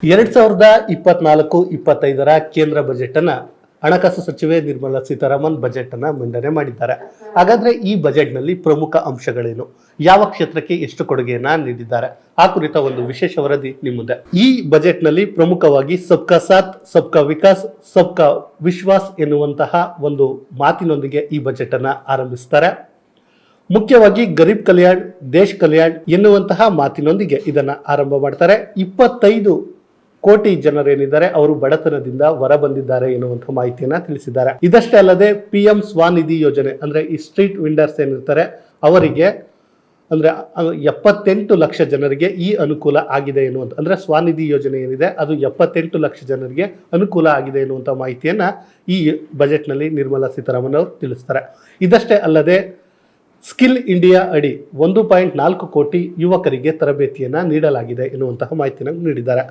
2024-25 ಕೇಂದ್ರ ಬಜೆಟ್ ಅನ್ನ ಹಣಕಾಸು ಸಚಿವೆ ನಿರ್ಮಲಾ ಸೀತಾರಾಮನ್ ಬಜೆಟ್ ಅನ್ನ ಮಂಡನೆ ಮಾಡಿದ್ದಾರೆ. ಹಾಗಾದ್ರೆ ಈ ಬಜೆಟ್ ನಲ್ಲಿ ಪ್ರಮುಖ ಅಂಶಗಳೇನು, ಯಾವ ಕ್ಷೇತ್ರಕ್ಕೆ ಎಷ್ಟು ಕೊಡುಗೆಯನ್ನ ನೀಡಿದ್ದಾರೆ, ಆ ಕುರಿತ ಒಂದು ವಿಶೇಷ ವರದಿ ನಿಮ್ಮುಂದೆ. ಈ ಬಜೆಟ್ ನಲ್ಲಿ ಪ್ರಮುಖವಾಗಿ ಸಬ್ಕಾ ಸಾಥ್, ಸಬ್ಕಾ ವಿಕಾಸ್, ಸಬ್ಕಾ ವಿಶ್ವಾಸ್ ಎನ್ನುವಂತಹ ಒಂದು ಮಾತಿನೊಂದಿಗೆ ಈ ಬಜೆಟ್ ಅನ್ನ ಆರಂಭಿಸುತ್ತಾರೆ. ಮುಖ್ಯವಾಗಿ ಗರೀಬ್ ಕಲ್ಯಾಣ್ ದೇಶ್ ಕಲ್ಯಾಣ್ ಎನ್ನುವಂತಹ ಮಾತಿನೊಂದಿಗೆ ಇದನ್ನ ಆರಂಭ ಮಾಡ್ತಾರೆ. 25 ಕೋಟಿ ಜನರೇನಿದ್ದಾರೆ ಅವರು ಬಡತನದಿಂದ ಹೊರ ಬಂದಿದ್ದಾರೆ ಎನ್ನುವಂತಹ ಮಾಹಿತಿಯನ್ನ ತಿಳಿಸಿದ್ದಾರೆ. ಇದಷ್ಟೇ ಅಲ್ಲದೆ PM ಸ್ವಾನಿಧಿ ಯೋಜನೆ ಅಂದ್ರೆ ಈ ಸ್ಟ್ರೀಟ್ ವೆಂಡರ್ಸ್ ಏನಿರ್ತಾರೆ ಅವರಿಗೆ ಅಂದ್ರೆ 78 ಲಕ್ಷ ಜನರಿಗೆ ಈ ಅನುಕೂಲ ಆಗಿದೆ ಎನ್ನುವಂತ, ಅಂದ್ರೆ ಸ್ವಾನಿಧಿ ಯೋಜನೆ ಏನಿದೆ ಅದು 78 ಲಕ್ಷ ಜನರಿಗೆ ಅನುಕೂಲ ಆಗಿದೆ ಎನ್ನುವಂತ ಮಾಹಿತಿಯನ್ನ ಈ ಬಜೆಟ್ ನಲ್ಲಿ ನಿರ್ಮಲಾ ಸೀತಾರಾಮನ್ ಅವರು ತಿಳಿಸ್ತಾರೆ. ಇದಷ್ಟೇ ಅಲ್ಲದೆ ಸ್ಕಿಲ್ ಇಂಡಿಯಾ ಅಡಿ 1.4 ಕೋಟಿ ಯುವಕರಿಗೆ ತರಬೇತಿಯನ್ನ ನೀಡಲಾಗಿದೆ ಎನ್ನುವಂತಹ ಮಾಹಿತಿಯನ್ನು ನೀಡಿದ್ದಾರೆ.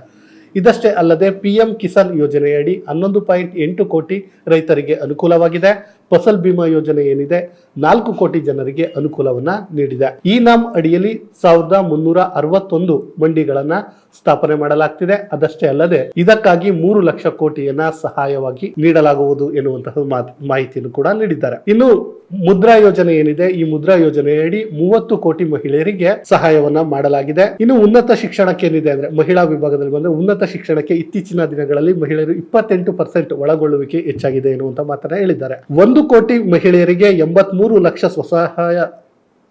ಇದಷ್ಟೇ ಅಲ್ಲದೆ PM ಕಿಸಾನ್ ಯೋಜನೆಯಡಿ 11.8 ಕೋಟಿ ರೈತರಿಗೆ ಅನುಕೂಲವಾಗಿದೆ. ಫಸಲ್ ಬಿಮಾ ಯೋಜನೆ ಏನಿದೆ 4 ಕೋಟಿ ಜನರಿಗೆ ಅನುಕೂಲವನ್ನ ನೀಡಿದೆ. ಈ ನಾಮ್ ಅಡಿಯಲ್ಲಿ 1361 ಮಂಡಿಗಳನ್ನ ಸ್ಥಾಪನೆ ಮಾಡಲಾಗ್ತಿದೆ. ಅದಷ್ಟೇ ಅಲ್ಲದೆ ಇದಕ್ಕಾಗಿ 3 ಲಕ್ಷ ಕೋಟಿಯನ್ನ ಸಹಾಯವಾಗಿ ನೀಡಲಾಗುವುದು ಎನ್ನುವಂತಹ ಮಾಹಿತಿಯನ್ನು ಕೂಡ ನೀಡಿದ್ದಾರೆ. ಇನ್ನು ಮುದ್ರಾ ಯೋಜನೆ ಏನಿದೆ ಈ ಮುದ್ರಾ ಯೋಜನೆಯಡಿ 30 ಕೋಟಿ ಮಹಿಳೆಯರಿಗೆ ಸಹಾಯವನ್ನ ಮಾಡಲಾಗಿದೆ. ಇನ್ನು ಉನ್ನತ ಶಿಕ್ಷಣಕ್ಕೆ ಏನಿದೆ ಅಂದ್ರೆ ಮಹಿಳಾ ವಿಭಾಗದಲ್ಲಿ ಬಂದ್ರೆ ಉನ್ನತ ಶಿಕ್ಷಣಕ್ಕೆ ಇತ್ತೀಚಿನ ದಿನಗಳಲ್ಲಿ ಮಹಿಳೆಯರು 28% ಒಳಗೊಳ್ಳುವಿಕೆ ಹೆಚ್ಚಾಗಿದೆ ಎನ್ನುವಂತ ಮಾತನ್ನ ಹೇಳಿದ್ದಾರೆ. 1 ಕೋಟಿ ಮಹಿಳೆಯರಿಗೆ 83 ಲಕ್ಷ ಸ್ವಸಹಾಯ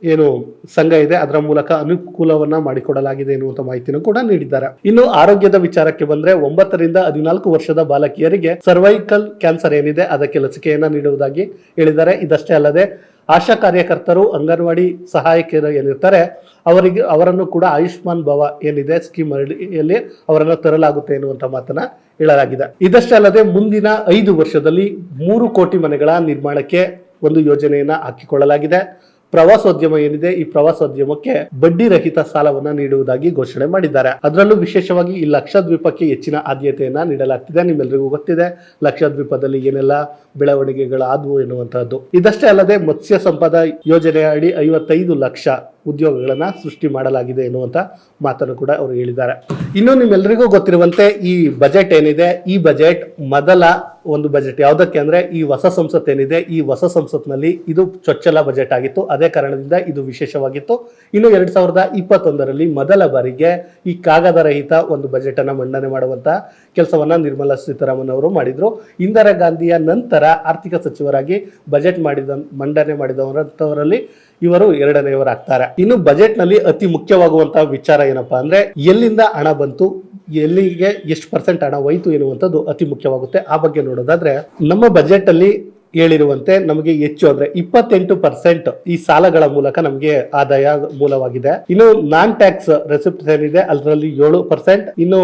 ಏನು ಸಂಘ ಇದೆ ಅದರ ಮೂಲಕ ಅನುಕೂಲವನ್ನ ಮಾಡಿಕೊಡಲಾಗಿದೆ ಎನ್ನುವಂತ ಮಾಹಿತಿಯನ್ನು ಕೂಡ ನೀಡಿದ್ದಾರೆ. ಇನ್ನು ಆರೋಗ್ಯದ ವಿಚಾರಕ್ಕೆ ಬಂದ್ರೆ 9 ರಿಂದ 14 ವರ್ಷದ ಬಾಲಕಿಯರಿಗೆ ಸರ್ವೈಕಲ್ ಕ್ಯಾನ್ಸರ್ ಏನಿದೆ ಅದಕ್ಕೆ ಲಸಿಕೆಯನ್ನ ನೀಡುವುದಾಗಿ ಹೇಳಿದ್ದಾರೆ. ಇದಷ್ಟೇ ಅಲ್ಲದೆ ಆಶಾ ಕಾರ್ಯಕರ್ತರು, ಅಂಗನವಾಡಿ ಸಹಾಯಕಿಯರು ಏನಿರ್ತಾರೆ ಅವರನ್ನು ಕೂಡ ಆಯುಷ್ಮಾನ್ ಭವ ಏನಿದೆ ಸ್ಕೀಮ್ ಅಡಿಯಲ್ಲಿ ಅವರನ್ನು ತರಲಾಗುತ್ತೆ ಎನ್ನುವಂತ ಮಾತನ್ನ ಹೇಳಲಾಗಿದೆ. ಇದಷ್ಟೇ ಅಲ್ಲದೆ ಮುಂದಿನ 5 ವರ್ಷದಲ್ಲಿ 3 ಕೋಟಿ ಮನೆಗಳ ನಿರ್ಮಾಣಕ್ಕೆ ಒಂದು ಯೋಜನೆಯನ್ನ ಹಾಕಿಕೊಳ್ಳಲಾಗಿದೆ. ಪ್ರವಾಸೋದ್ಯಮ ಏನಿದೆ ಈ ಪ್ರವಾಸೋದ್ಯಮಕ್ಕೆ ಬಡ್ಡಿ ರಹಿತ ಸಾಲವನ್ನ ನೀಡುವುದಾಗಿ ಘೋಷಣೆ ಮಾಡಿದ್ದಾರೆ. ಅದರಲ್ಲೂ ವಿಶೇಷವಾಗಿ ಈ ಲಕ್ಷದ್ವೀಪಕ್ಕೆ ಹೆಚ್ಚಿನ ಆದ್ಯತೆಯನ್ನ ನೀಡಲಾಗ್ತಿದೆ. ನಿಮ್ಮೆಲ್ಲರಿಗೂ ಗೊತ್ತಿದೆ ಲಕ್ಷದ್ವೀಪದಲ್ಲಿ ಏನೆಲ್ಲ ಬೆಳವಣಿಗೆಗಳಾದವು ಎನ್ನುವಂತಹದ್ದು. ಇದಷ್ಟೇ ಅಲ್ಲದೆ ಮತ್ಸ್ಯ ಸಂಪದ ಯೋಜನೆಯ ಅಡಿ 55 ಲಕ್ಷ ಉದ್ಯೋಗಗಳನ್ನ ಸೃಷ್ಟಿ ಮಾಡಲಾಗಿದೆ ಎನ್ನುವಂತ ಮಾತನ್ನು ಕೂಡ ಅವರು ಹೇಳಿದ್ದಾರೆ. ಇನ್ನು ನಿಮ್ಮೆಲ್ಲರಿಗೂ ಗೊತ್ತಿರುವಂತೆ ಈ ಬಜೆಟ್ ಏನಿದೆ ಈ ಬಜೆಟ್ ಮೊದಲ ಒಂದು ಬಜೆಟ್ ಯಾವುದಕ್ಕೆ ಅಂದ್ರೆ ಈ ಹೊಸ ಸಂಸತ್ ಏನಿದೆ ಈ ಹೊಸ ಸಂಸತ್ನಲ್ಲಿ ಇದು ಚೊಚ್ಚಲ ಬಜೆಟ್ ಆಗಿತ್ತು. ಅದೇ ಕಾರಣದಿಂದ ಇದು ವಿಶೇಷವಾಗಿತ್ತು. ಇನ್ನು 2021ರಲ್ಲಿ ಮೊದಲ ಬಾರಿಗೆ ಈ ಕಾಗದ ರಹಿತ ಒಂದು ಬಜೆಟ್ ಅನ್ನ ಮಂಡನೆ ಮಾಡುವಂತ ಕೆಲಸವನ್ನ ನಿರ್ಮಲಾ ಸೀತಾರಾಮನ್ ಅವರು ಮಾಡಿದ್ರು. ಇಂದಿರಾ ಗಾಂಧಿಯ ನಂತರ ಆರ್ಥಿಕ ಸಚಿವರಾಗಿ ಬಜೆಟ್ ಮಂಡನೆ ಮಾಡಿದವರಲ್ಲಿ ಇವರು 2ನೇಯವರಾಗ್ತಾರೆ. ಇನ್ನು ಬಜೆಟ್ ನಲ್ಲಿ ಅತಿ ಮುಖ್ಯವಾಗುವಂತಹ ವಿಚಾರ ಏನಪ್ಪಾ ಅಂದ್ರೆ ಎಲ್ಲಿಂದ ಹಣ ಬಂತು, ಎಲ್ಲಿಗೆ ಎಷ್ಟು % ಹಣ ಹೋಯ್ತು ಎನ್ನುವಂಥದ್ದು ಅತಿ ಮುಖ್ಯವಾಗುತ್ತೆ. ಆ ಬಗ್ಗೆ ನೋಡೋದಾದ್ರೆ ನಮ್ಮ ಬಜೆಟ್ ಅಲ್ಲಿ ಹೇಳಿರುವಂತೆ ನಮಗೆ ಹೆಚ್ಚು ಅಂದ್ರೆ 28% ಈ ಸಾಲಗಳ ಮೂಲಕ ನಮಗೆ ಆದಾಯ ಮೂಲವಾಗಿದೆ. ಇನ್ನು ನಾನ್ ಟ್ಯಾಕ್ಸ್ ರೆಸಿಪ್ಟ್ಸ್ ಏನಿದೆ ಅದರಲ್ಲಿ 7%, ಇನ್ನು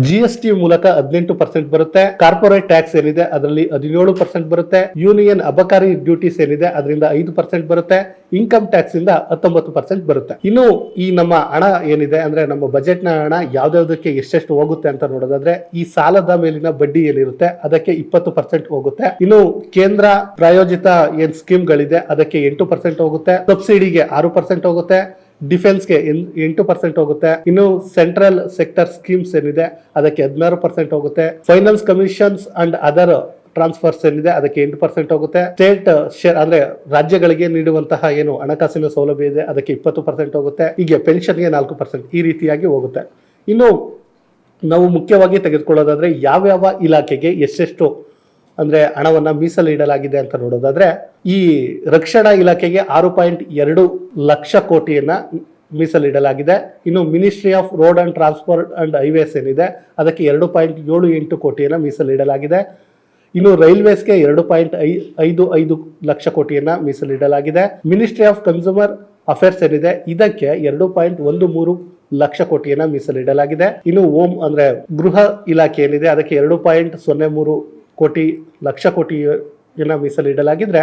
GST ಮೂಲಕ 18% ಬರುತ್ತೆ. ಕಾರ್ಪೊರೇಟ್ ಟ್ಯಾಕ್ಸ್ ಏನಿದೆ ಅದರಲ್ಲಿ 17% ಬರುತ್ತೆ. ಯೂನಿಯನ್ ಅಬಕಾರಿ ಡ್ಯೂಟೀಸ್ ಏನಿದೆ ಅದರಿಂದ 5% ಬರುತ್ತೆ. ಇನ್ಕಮ್ ಟ್ಯಾಕ್ಸ್ ಇಂದ 19% ಬರುತ್ತೆ. ಇನ್ನು ಈ ನಮ್ಮ ಹಣ ಏನಿದೆ ಅಂದ್ರೆ ನಮ್ಮ ಬಜೆಟ್ ನ ಹಣ ಯಾವ್ದಾವ್ದಕ್ಕೆ ಎಷ್ಟೆಷ್ಟು ಹೋಗುತ್ತೆ ಅಂತ ನೋಡೋದಾದ್ರೆ ಈ ಸಾಲದ ಮೇಲಿನ ಬಡ್ಡಿ ಏನಿರುತ್ತೆ ಅದಕ್ಕೆ 20% ಹೋಗುತ್ತೆ. ಇನ್ನು ಕೇಂದ್ರ ಪ್ರಾಯೋಜಿತ ಏನ್ ಸ್ಕೀಮ್ಗಳಿದೆ ಅದಕ್ಕೆ 8% ಹೋಗುತ್ತೆ. ಸಬ್ಸಿಡಿಗೆ 6% ಹೋಗುತ್ತೆ. ಡಿಫೆನ್ಸ್ಗೆ 8% ಹೋಗುತ್ತೆ. ಇನ್ನು ಸೆಂಟ್ರಲ್ ಸೆಕ್ಟರ್ ಸ್ಕೀಮ್ಸ್ ಏನಿದೆ ಅದಕ್ಕೆ 16% ಹೋಗುತ್ತೆ. Finance commissions and other transfers ಏನಿದೆ ಅದಕ್ಕೆ 8% ಹೋಗುತ್ತೆ. ಸ್ಟೇಟ್ ಶೇರ್ ಅಂದ್ರೆ ರಾಜ್ಯಗಳಿಗೆ ನೀಡುವಂತಹ ಏನು ಹಣಕಾಸಿನ ಸೌಲಭ್ಯ ಇದೆ ಅದಕ್ಕೆ 20% ಹೋಗುತ್ತೆ. ಹೀಗೆ ಪೆನ್ಷನ್ಗೆ 4% ಈ ರೀತಿಯಾಗಿ ಹೋಗುತ್ತೆ. ಇನ್ನು ನಾವು ಮುಖ್ಯವಾಗಿ ತೆಗೆದುಕೊಳ್ಳೋದಾದ್ರೆ ಯಾವ್ಯಾವ ಇಲಾಖೆಗೆ ಎಷ್ಟೆಷ್ಟು ಅಂದ್ರೆ ಹಣವನ್ನ ಮೀಸಲಿಡಲಾಗಿದೆ ಅಂತ ನೋಡೋದಾದ್ರೆ ಈ ರಕ್ಷಣಾ ಇಲಾಖೆಗೆ 6.2 ಲಕ್ಷ ಕೋಟಿಯನ್ನ ಮೀಸಲಿಡಲಾಗಿದೆ. ಇನ್ನು ministry of road and transport and highways ಏನಿದೆ ಅದಕ್ಕೆ 2.78 ಕೋಟಿಯನ್ನ ಮೀಸಲಿಡಲಾಗಿದೆ. ಇನ್ನು ರೈಲ್ವೇಸ್ಗೆ 2.55 ಲಕ್ಷ ಕೋಟಿಯನ್ನ ಮೀಸಲಿಡಲಾಗಿದೆ. ಮಿನಿಸ್ಟ್ರಿ ಆಫ್ ಕನ್ಸ್ಯೂಮರ್ ಅಫೇರ್ಸ್ ಏನಿದೆ ಇದಕ್ಕೆ 2.13 ಲಕ್ಷ ಕೋಟಿಯನ್ನ ಮೀಸಲಿಡಲಾಗಿದೆ. ಇನ್ನು ಹೋಮ್ ಅಂದ್ರೆ ಗೃಹ ಇಲಾಖೆ ಏನಿದೆ ಅದಕ್ಕೆ 2.03 ಲಕ್ಷ ಕೋಟಿಯನ್ನ ಮೀಸಲಿಡಲಾಗಿದ್ರೆ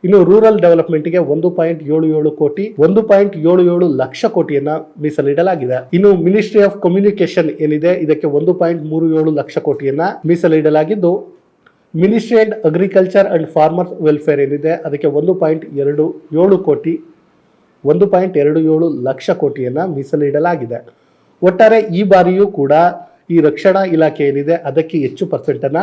ಇನ್ನು ರೂರಲ್ ಡೆವಲಪ್ಮೆಂಟ್ಗೆ 1.77 ಲಕ್ಷ ಕೋಟಿಯನ್ನ ಮೀಸಲಿಡಲಾಗಿದೆ. ಇನ್ನು ಮಿನಿಸ್ಟ್ರಿ ಆಫ್ ಕಮ್ಯುನಿಕೇಶನ್ ಏನಿದೆ ಇದಕ್ಕೆ 1.37 ಲಕ್ಷ ಕೋಟಿಯನ್ನ ಮೀಸಲಿಡಲಾಗಿದ್ದು ministry and agriculture and farmers welfare ಏನಿದೆ ಅದಕ್ಕೆ 1.27 ಲಕ್ಷ ಕೋಟಿಯನ್ನ ಮೀಸಲಿಡಲಾಗಿದೆ. ಒಟ್ಟಾರೆ ಈ ಬಾರಿಯೂ ಕೂಡ ಈ ರಕ್ಷಣಾ ಇಲಾಖೆ ಏನಿದೆ ಅದಕ್ಕೆ ಹೆಚ್ಚು ಪರ್ಸೆಂಟ್ ಅನ್ನ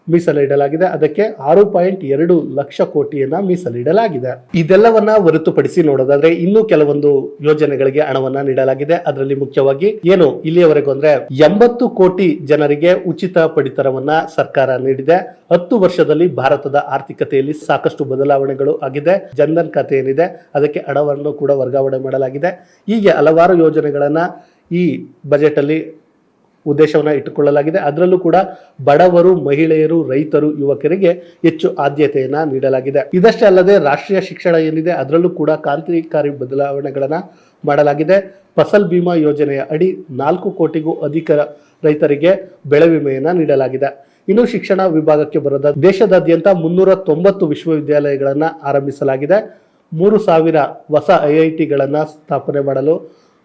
ಮೀಸಲಿಡಲಾಗಿದೆ. ಅದಕ್ಕೆ 6.2 ಲಕ್ಷ ಕೋಟಿಯನ್ನ ಮೀಸಲಿಡಲಾಗಿದೆ. ಇದೆಲ್ಲವನ್ನ ಹೊರತುಪಡಿಸಿ ನೋಡೋದಾದ್ರೆ ಇನ್ನೂ ಕೆಲವೊಂದು ಯೋಜನೆಗಳಿಗೆ ಹಣವನ್ನ ನೀಡಲಾಗಿದೆ. ಅದರಲ್ಲಿ ಮುಖ್ಯವಾಗಿ ಏನು ಇಲ್ಲಿಯವರೆಗೂ ಅಂದ್ರೆ 80 ಕೋಟಿ ಜನರಿಗೆ ಉಚಿತ ಪಡಿತರವನ್ನ ಸರ್ಕಾರ ನೀಡಿದೆ. 10 ವರ್ಷದಲ್ಲಿ ಭಾರತದ ಆರ್ಥಿಕತೆಯಲ್ಲಿ ಸಾಕಷ್ಟು ಬದಲಾವಣೆಗಳು ಆಗಿದೆ. ಜನ್ಧನ್ ಖಾತೆ ಏನಿದೆ ಅದಕ್ಕೆ ಹಣವನ್ನು ಕೂಡ ವರ್ಗಾವಣೆ ಮಾಡಲಾಗಿದೆ. ಹೀಗೆ ಹಲವಾರು ಯೋಜನೆಗಳನ್ನ ಈ ಬಜೆಟ್ ಅಲ್ಲಿ ಉದ್ದೇಶವನ್ನ ಇಟ್ಟುಕೊಳ್ಳಲಾಗಿದೆ. ಅದರಲ್ಲೂ ಕೂಡ ಬಡವರು, ಮಹಿಳೆಯರು, ರೈತರು, ಯುವಕರಿಗೆ ಹೆಚ್ಚು ಆದ್ಯತೆಯನ್ನ ನೀಡಲಾಗಿದೆ. ಇದಷ್ಟೇ ಅಲ್ಲದೆ ರಾಷ್ಟ್ರೀಯ ಶಿಕ್ಷಣ ಏನಿದೆ ಅದರಲ್ಲೂ ಕೂಡ ಕ್ರಾಂತಿಕಾರಿ ಬದಲಾವಣೆಗಳನ್ನ ಮಾಡಲಾಗಿದೆ. ಫಸಲ್ ಬಿಮಾ ಯೋಜನೆಯ ಅಡಿ 4 ಕೋಟಿಗೂ ಅಧಿಕ ರೈತರಿಗೆ ಬೆಳೆ ವಿಮೆಯನ್ನ ನೀಡಲಾಗಿದೆ. ಇನ್ನು ಶಿಕ್ಷಣ ವಿಭಾಗಕ್ಕೆ ಬರೋದ ದೇಶದಾದ್ಯಂತ 390 ವಿಶ್ವವಿದ್ಯಾಲಯಗಳನ್ನ ಆರಂಭಿಸಲಾಗಿದೆ. 3000 ಹೊಸ IITಗಳನ್ನ ಸ್ಥಾಪನೆ ಮಾಡಲು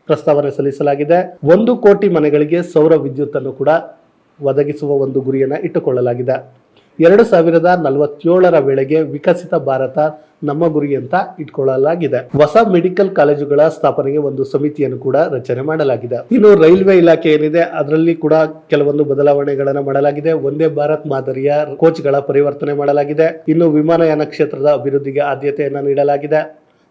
ಪ್ರಸ್ತಾವನೆ ಸಲ್ಲಿಸಲಾಗಿದೆ. 1 ಕೋಟಿ ಮನೆಗಳಿಗೆ ಸೌರ ವಿದ್ಯುತ್ ಅನ್ನು ಕೂಡ ಒದಗಿಸುವ ಒಂದು ಗುರಿಯನ್ನ ಇಟ್ಟುಕೊಳ್ಳಲಾಗಿದೆ. 2047ರ ವೇಳೆಗೆ ವಿಕಸಿತ ಭಾರತ ನಮ್ಮ ಗುರಿ ಅಂತ ಇಟ್ಕೊಳ್ಳಲಾಗಿದೆ. ಹೊಸ ಮೆಡಿಕಲ್ ಕಾಲೇಜುಗಳ ಸ್ಥಾಪನೆಗೆ ಒಂದು ಸಮಿತಿಯನ್ನು ಕೂಡ ರಚನೆ ಮಾಡಲಾಗಿದೆ. ಇನ್ನು ರೈಲ್ವೆ ಇಲಾಖೆ ಏನಿದೆ ಅದರಲ್ಲಿ ಕೂಡ ಕೆಲವೊಂದು ಬದಲಾವಣೆಗಳನ್ನ ಮಾಡಲಾಗಿದೆ. ಒಂದೇ ಭಾರತ್ ಮಾದರಿಯ ಕೋಚ್ಗಳ ಪರಿವರ್ತನೆ ಮಾಡಲಾಗಿದೆ. ಇನ್ನು ವಿಮಾನಯಾನ ಕ್ಷೇತ್ರದ ಅಭಿವೃದ್ಧಿಗೆ ಆದ್ಯತೆಯನ್ನ ನೀಡಲಾಗಿದೆ.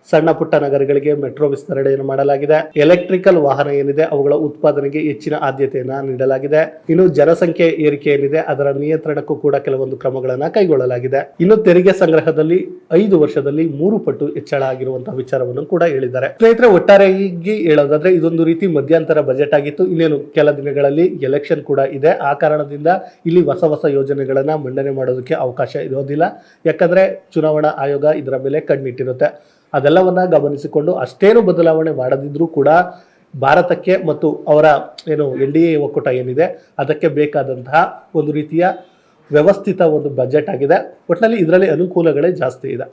ಸಣ್ಣ ಪುಟ್ಟ ನಗರಗಳಿಗೆ ಮೆಟ್ರೋ ವಿಸ್ತರಣೆಯನ್ನು ಮಾಡಲಾಗಿದೆ. ಎಲೆಕ್ಟ್ರಿಕಲ್ ವಾಹನ ಏನಿದೆ ಅವುಗಳ ಉತ್ಪಾದನೆಗೆ ಹೆಚ್ಚಿನ ಆದ್ಯತೆಯನ್ನ ನೀಡಲಾಗಿದೆ. ಇನ್ನು ಜನಸಂಖ್ಯೆ ಏರಿಕೆ ಏನಿದೆ ಅದರ ನಿಯಂತ್ರಣಕ್ಕೂ ಕೂಡ ಕೆಲವೊಂದು ಕ್ರಮಗಳನ್ನ ಕೈಗೊಳ್ಳಲಾಗಿದೆ. ಇನ್ನು ತೆರಿಗೆ ಸಂಗ್ರಹದಲ್ಲಿ 5 ವರ್ಷದಲ್ಲಿ 3 ಪಟ್ಟು ಹೆಚ್ಚಳ ಆಗಿರುವಂತಹ ವಿಚಾರವನ್ನು ಕೂಡ ಹೇಳಿದ್ದಾರೆ. ಸ್ನೇಹಿತರೆ, ಒಟ್ಟಾರೆಯಾಗಿ ಹೇಳೋದಾದ್ರೆ ಇದೊಂದು ರೀತಿ ಮಧ್ಯಂತರ ಬಜೆಟ್ ಆಗಿತ್ತು. ಇನ್ನೇನು ಕೆಲ ದಿನಗಳಲ್ಲಿ ಎಲೆಕ್ಷನ್ ಕೂಡ ಇದೆ. ಆ ಕಾರಣದಿಂದ ಇಲ್ಲಿ ಹೊಸ ಯೋಜನೆಗಳನ್ನ ಮಂಡನೆ ಮಾಡೋದಕ್ಕೆ ಅವಕಾಶ ಇರೋದಿಲ್ಲ. ಯಾಕಂದ್ರೆ ಚುನಾವಣಾ ಆಯೋಗ ಇದರ ಮೇಲೆ ಕಣ್ಣಿಟ್ಟಿರುತ್ತೆ. ಅದೆಲ್ಲವನ್ನ ಗಮನಿಸಿಕೊಂಡು ಅಷ್ಟೇನು ಬದಲಾವಣೆ ಮಾಡದಿದ್ರೂ ಕೂಡ ಭಾರತಕ್ಕೆ ಮತ್ತು ಅವರ NDA ಒಕ್ಕೂಟ ಏನಿದೆ ಅದಕ್ಕೆ ಬೇಕಾದಂತಹ ಒಂದು ರೀತಿಯ ವ್ಯವಸ್ಥಿತ ಒಂದು ಬಜೆಟ್ ಆಗಿದೆ. ಒಟ್ಟಿನಲ್ಲಿ ಇದರಲ್ಲಿ ಅನುಕೂಲಗಳೇ ಜಾಸ್ತಿ ಇದೆ.